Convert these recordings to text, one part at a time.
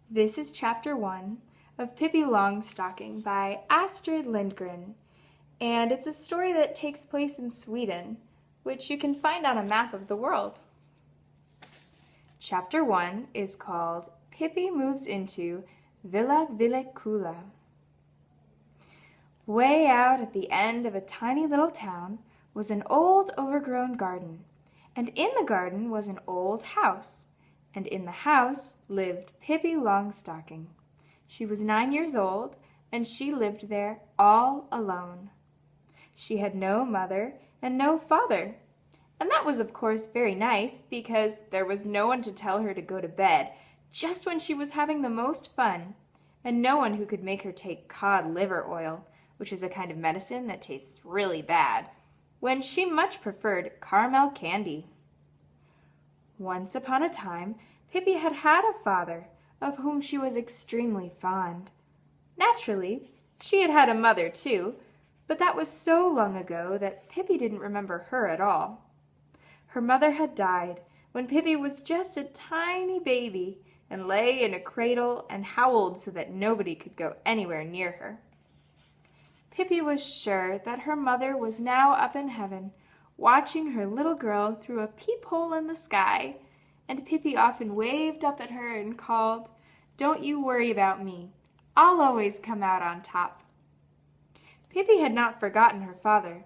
This is Chapter 1 of Pippi Longstocking by Astrid Lindgren, and it's a story that takes place in Sweden, which you can find on a map of the world. Chapter 1 is called Pippi Moves into Villa Villekula. Way out at the end of a tiny little town was an old overgrown garden, and in the garden was an old house. And in the house lived Pippi Longstocking. She was 9 years old, and she lived there all alone. She had no mother and no father, and that was of course very nice because there was no one to tell her to go to bed just when she was having the most fun, and no one who could make her take cod liver oil, which is a kind of medicine that tastes really bad, when she much preferred caramel candy. Once upon a time, Pippi had had a father, of whom she was extremely fond. Naturally, she had had a mother too, but that was so long ago that Pippi didn't remember her at all. Her mother had died when Pippi was just a tiny baby and lay in a cradle and howled so that nobody could go anywhere near her. Pippi was sure that her mother was now up in heaven, watching her little girl through a peephole in the sky, and Pippi often waved up at her and called, "Don't you worry about me. I'll always come out on top." Pippi had not forgotten her father.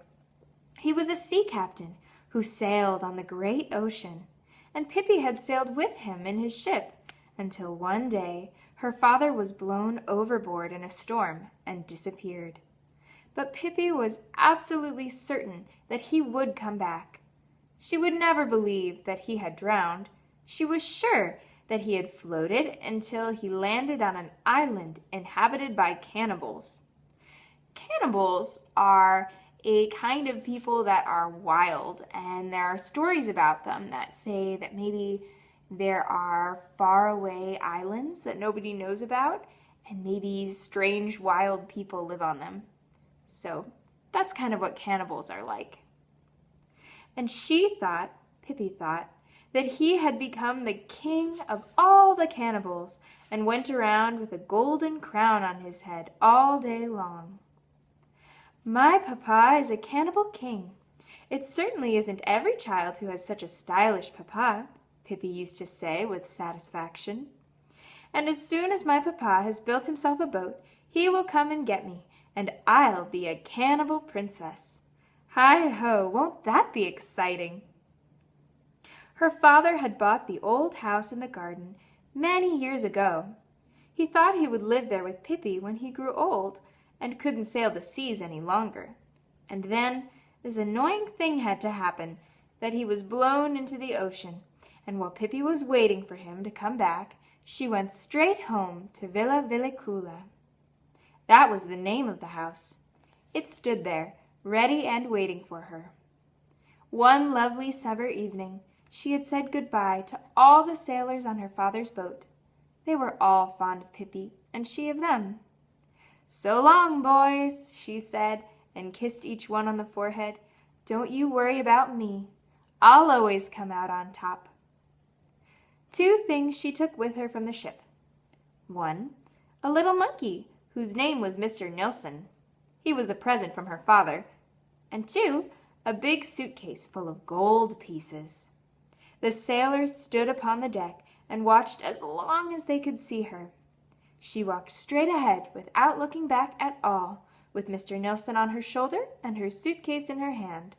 He was a sea captain who sailed on the great ocean, and Pippi had sailed with him in his ship until one day her father was blown overboard in a storm and disappeared. But Pippi was absolutely certain that he would come back. She would never believe that he had drowned. She was sure that he had floated until he landed on an island inhabited by cannibals. Cannibals are a kind of people that are wild, and there are stories about them that say that maybe there are faraway islands that nobody knows about, and maybe strange wild people live on them. So that's kind of what cannibals are like. And Pippi thought, that he had become the king of all the cannibals and went around with a golden crown on his head all day long. "My papa is a cannibal king. It certainly isn't every child who has such a stylish papa," Pippi used to say with satisfaction. "And as soon as my papa has built himself a boat, he will come and get me, and I'll be a cannibal princess. Hi-ho, won't that be exciting?" Her father had bought the old house in the garden many years ago. He thought he would live there with Pippi when he grew old and couldn't sail the seas any longer. And then this annoying thing had to happen, that he was blown into the ocean, and while Pippi was waiting for him to come back, she went straight home to Villa Villekula. That was the name of the house. It stood there, ready and waiting for her. One lovely summer evening, she had said goodbye to all the sailors on her father's boat. They were all fond of Pippi, and she of them. "So long, boys," she said, and kissed each one on the forehead. "Don't you worry about me. I'll always come out on top." 2 things she took with her from the ship. 1, a little monkey, whose name was Mr. Nilsson. He was a present from her father. And 2, a big suitcase full of gold pieces. The sailors stood upon the deck and watched as long as they could see her. She walked straight ahead without looking back at all, with Mr. Nilsson on her shoulder and her suitcase in her hand.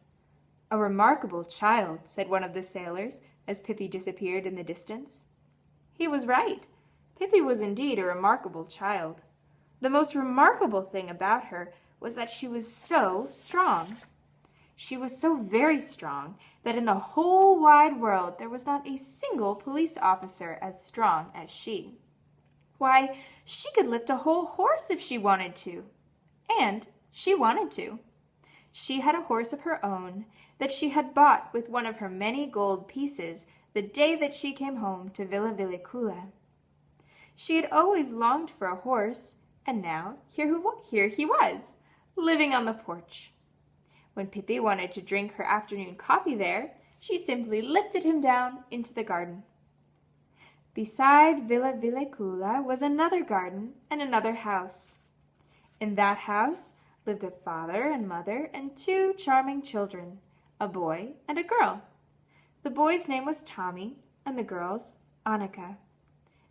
"A remarkable child," said one of the sailors as Pippi disappeared in the distance. He was right. Pippi was indeed a remarkable child. The most remarkable thing about her was that she was so strong. She was so very strong that in the whole wide world there was not a single police officer as strong as she. Why, she could lift a whole horse if she wanted to. And she wanted to. She had a horse of her own that she had bought with one of her many gold pieces the day that she came home to Villa Villekula. She had always longed for a horse, and now here he was, living on the porch. When Pippi wanted to drink her afternoon coffee there, she simply lifted him down into the garden. Beside Villa Villecula was another garden and another house. In that house lived a father and mother and two charming children, a boy and a girl. The boy's name was Tommy, and the girl's Annika.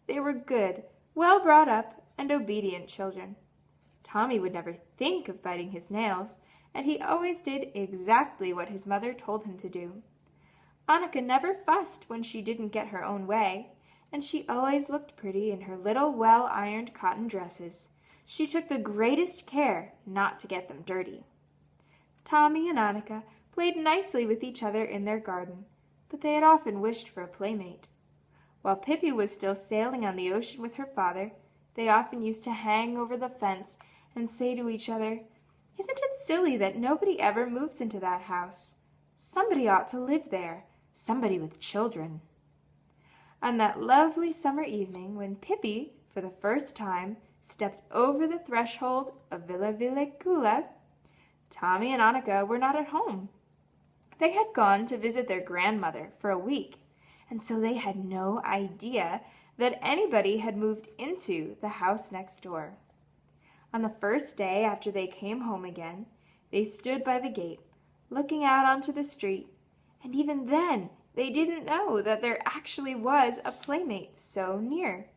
They were good, well brought up, and obedient children. Tommy would never think of biting his nails, and he always did exactly what his mother told him to do. Annika never fussed when she didn't get her own way, and she always looked pretty in her little well-ironed cotton dresses. She took the greatest care not to get them dirty. Tommy and Annika played nicely with each other in their garden, but they had often wished for a playmate. While Pippi was still sailing on the ocean with her father, they often used to hang over the fence and say to each other, "Isn't it silly that nobody ever moves into that house? Somebody ought to live there, somebody with children." On that lovely summer evening, when Pippi, for the first time, stepped over the threshold of Villa Villecula, Tommy and Annika were not at home. They had gone to visit their grandmother for a week, and so they had no idea that anybody had moved into the house next door. On the first day after they came home again, they stood by the gate, looking out onto the street, and even then they didn't know that there actually was a playmate so near.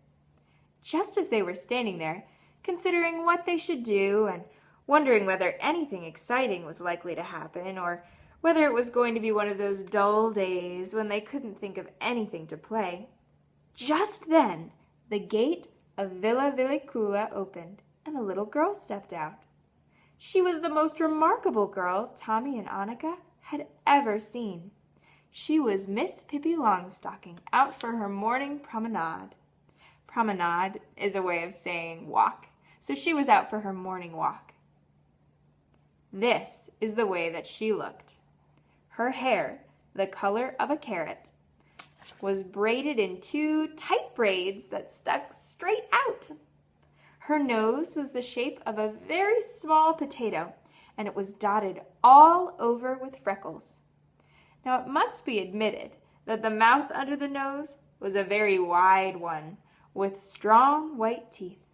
Just as they were standing there, considering what they should do and wondering whether anything exciting was likely to happen or whether it was going to be one of those dull days when they couldn't think of anything to play, just then the gate of Villa Villecula opened and a little girl stepped out. She was the most remarkable girl Tommy and Annika had ever seen. She was Miss Pippi Longstocking out for her morning promenade. Promenade is a way of saying walk, so she was out for her morning walk. This is the way that she looked. Her hair, the color of a carrot, was braided in two tight braids that stuck straight out. Her nose was the shape of a very small potato, and it was dotted all over with freckles. Now it must be admitted that the mouth under the nose was a very wide one, with strong white teeth.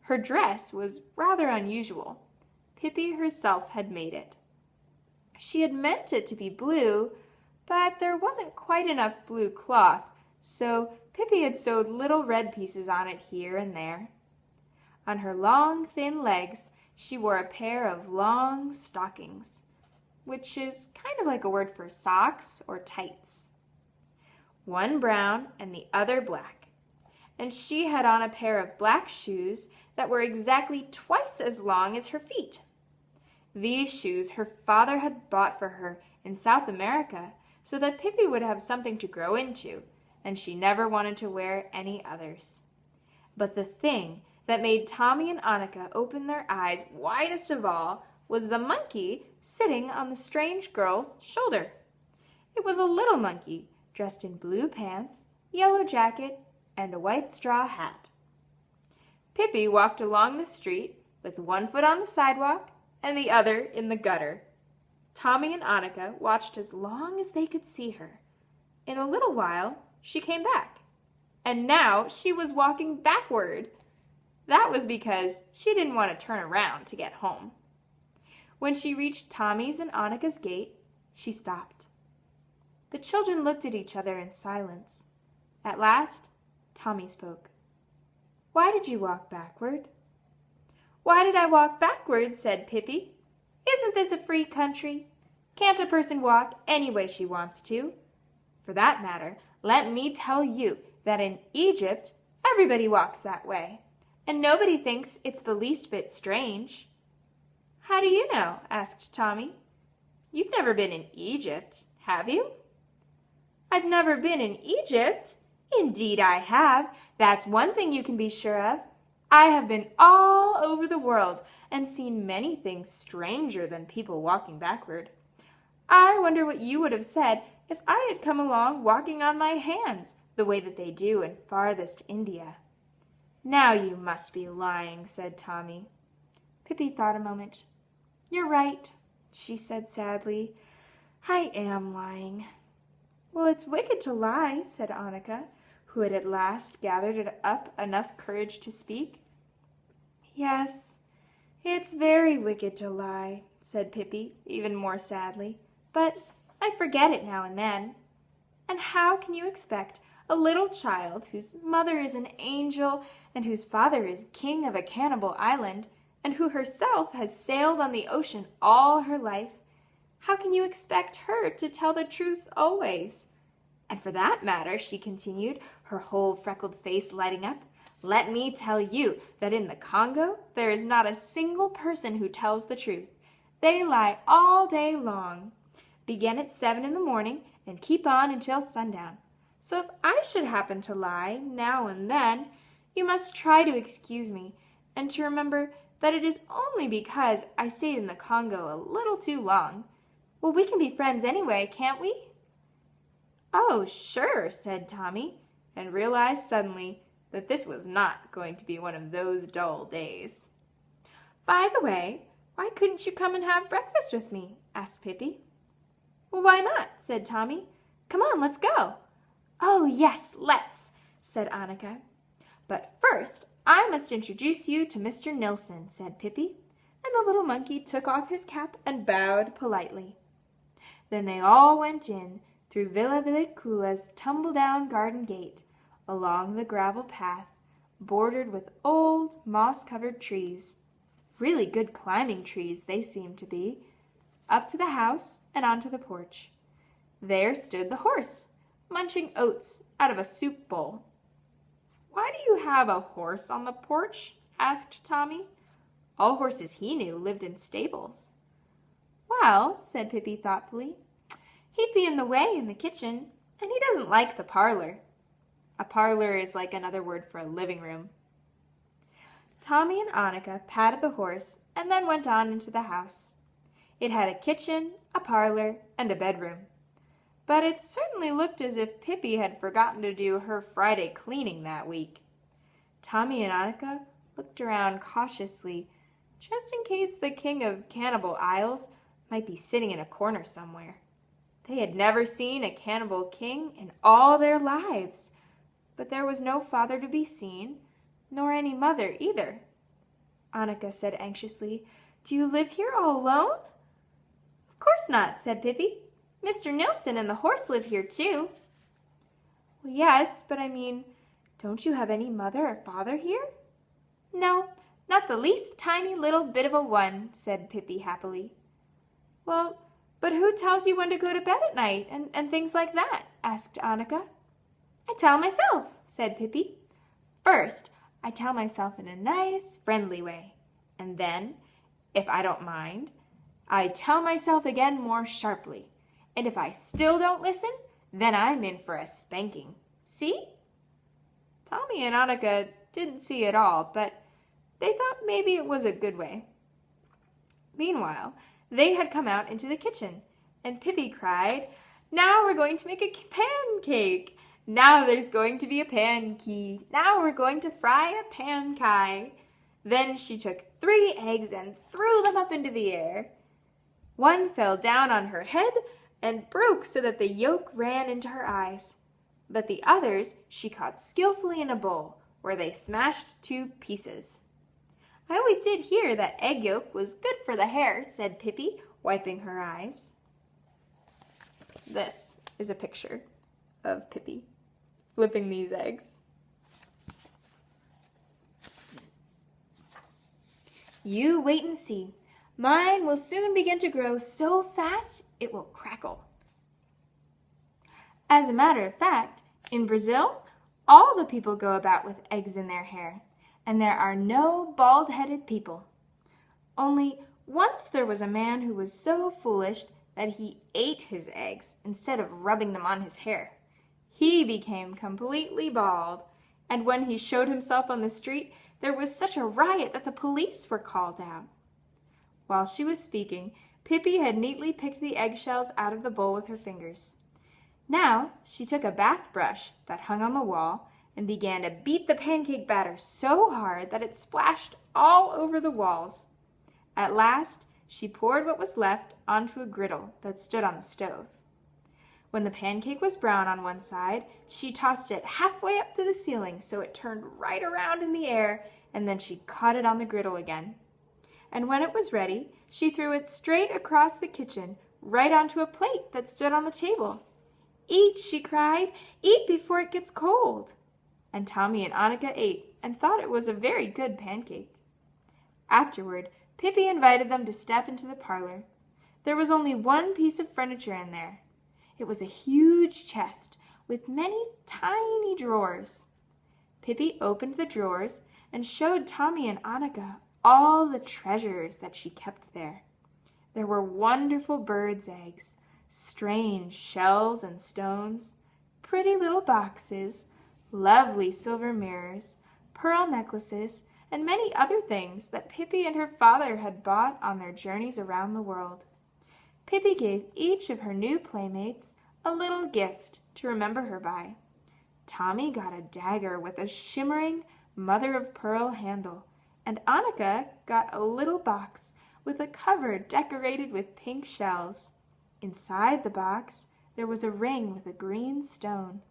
Her dress was rather unusual. Pippi herself had made it. She had meant it to be blue, but there wasn't quite enough blue cloth, so Pippi had sewed little red pieces on it here and there. On her long, thin legs, she wore a pair of long stockings, which is kind of like a word for socks or tights. One brown and the other black. And she had on a pair of black shoes that were exactly twice as long as her feet. These shoes her father had bought for her in South America so that Pippi would have something to grow into, and she never wanted to wear any others. But the thing that made Tommy and Annika open their eyes widest of all was the monkey sitting on the strange girl's shoulder. It was a little monkey dressed in blue pants, yellow jacket, and a white straw hat. Pippi walked along the street with one foot on the sidewalk and the other in the gutter. Tommy and Annika watched as long as they could see her. In a little while, she came back, and now she was walking backward. That was because she didn't want to turn around to get home. When she reached Tommy's and Annika's gate, she stopped. The children looked at each other in silence. At last, Tommy spoke. "Why did you walk backward?" "Why did I walk backward?" said Pippi. "Isn't this a free country? Can't a person walk any way she wants to? For that matter, let me tell you that in Egypt, everybody walks that way, and nobody thinks it's the least bit strange." "How do you know?" asked Tommy. "You've never been in Egypt, have you?" "I've never been in Egypt? Indeed I have. That's one thing you can be sure of. I have been all over the world and seen many things stranger than people walking backward. I wonder what you would have said if I had come along walking on my hands the way that they do in farthest India." "Now you must be lying," said Tommy. Pippi thought a moment. "You're right," she said sadly. "I am lying." "Well, it's wicked to lie," said Annika, who had at last gathered up enough courage to speak. "Yes, it's very wicked to lie," said Pippi, even more sadly, "but I forget it now and then. And how can you expect a little child whose mother is an angel and whose father is king of a cannibal island, and who herself has sailed on the ocean all her life, how can you expect her to tell the truth always? And for that matter," she continued, her whole freckled face lighting up, "let me tell you that in the Congo there is not a single person who tells the truth. They lie all day long, begin at 7 in the morning and keep on until sundown. So if I should happen to lie now and then, you must try to excuse me, and to remember that it is only because I stayed in the Congo a little too long. Well, we can be friends anyway, can't we?" "Oh, sure," said Tommy, and realized suddenly that this was not going to be one of those dull days. "By the way, why couldn't you come and have breakfast with me?" asked Pippi. "Well, why not?" said Tommy. "Come on, let's go." "Oh, yes, let's," said Annika. "But first, I must introduce you to Mr. Nilsson," said Pippi, and the little monkey took off his cap and bowed politely. Then they all went in, through Villa Villicula's tumble-down garden gate, along the gravel path, bordered with old, moss-covered trees. Really good climbing trees they seemed to be, up to the house and onto the porch. There stood the horse, munching oats out of a soup bowl. "Why do you have a horse on the porch?" asked Tommy. All horses he knew lived in stables. "Well," said Pippi thoughtfully, "he'd be in the way in the kitchen, and he doesn't like the parlor." A parlor is like another word for a living room. Tommy and Annika patted the horse and then went on into the house. It had a kitchen, a parlor, and a bedroom. But it certainly looked as if Pippi had forgotten to do her Friday cleaning that week. Tommy and Annika looked around cautiously, just in case the king of Cannibal Isles might be sitting in a corner somewhere. They had never seen a cannibal king in all their lives, but there was no father to be seen, nor any mother either. Annika said anxiously, "Do you live here all alone?" "Of course not," said Pippi. "Mr. Nilsson and the horse live here too." "Well, yes, but I mean, don't you have any mother or father here?" "No, not the least tiny little bit of a one," said Pippi happily. "Well, but who tells you when to go to bed at night and things like that?" asked Annika. "I tell myself," said Pippi. "First, I tell myself in a nice, friendly way. And then, if I don't mind, I tell myself again more sharply. And if I still don't listen, then I'm in for a spanking. See?" Tommy and Annika didn't see it all, but they thought maybe it was a good way. Meanwhile, they had come out into the kitchen, and Pippi cried, "Now we're going to make a pancake! Now there's going to be a pankey! Now we're going to fry a pancake!" Then she took 3 eggs and threw them up into the air. One fell down on her head and broke so that the yolk ran into her eyes. But the others she caught skillfully in a bowl, where they smashed to pieces. "I always did hear that egg yolk was good for the hair," said Pippi, wiping her eyes. This is a picture of Pippi flipping these eggs. "You wait and see. Mine will soon begin to grow so fast it will crackle." As a matter of fact, in Brazil, all the people go about with eggs in their hair, and there are no bald-headed people. Only once there was a man who was so foolish that he ate his eggs instead of rubbing them on his hair. He became completely bald, and when he showed himself on the street, there was such a riot that the police were called out. While she was speaking, Pippi had neatly picked the eggshells out of the bowl with her fingers. Now she took a bath brush that hung on the wall and began to beat the pancake batter so hard that it splashed all over the walls. At last, she poured what was left onto a griddle that stood on the stove. When the pancake was brown on one side, she tossed it halfway up to the ceiling so it turned right around in the air, and then she caught it on the griddle again. And when it was ready, she threw it straight across the kitchen, right onto a plate that stood on the table. "Eat," she cried, "eat before it gets cold." And Tommy and Annika ate and thought it was a very good pancake. Afterward, Pippi invited them to step into the parlor. There was only one piece of furniture in there. It was a huge chest with many tiny drawers. Pippi opened the drawers and showed Tommy and Annika all the treasures that she kept there. There were wonderful birds' eggs, strange shells and stones, pretty little boxes, lovely silver mirrors, pearl necklaces, and many other things that Pippi and her father had bought on their journeys around the world. Pippi gave each of her new playmates a little gift to remember her by. Tommy got a dagger with a shimmering mother-of-pearl handle, and Annika got a little box with a cover decorated with pink shells. Inside the box, there was a ring with a green stone.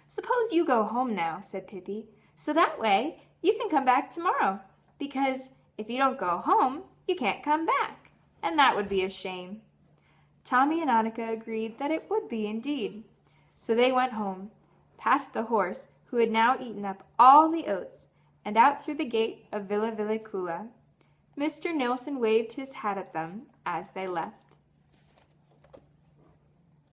"Suppose you go home now," said Pippi, "so that way you can come back tomorrow, because if you don't go home, you can't come back, and that would be a shame." Tommy and Annika agreed that it would be indeed. So they went home, past the horse, who had now eaten up all the oats, and out through the gate of Villa Villicula. Mr. Nilsson waved his hat at them as they left.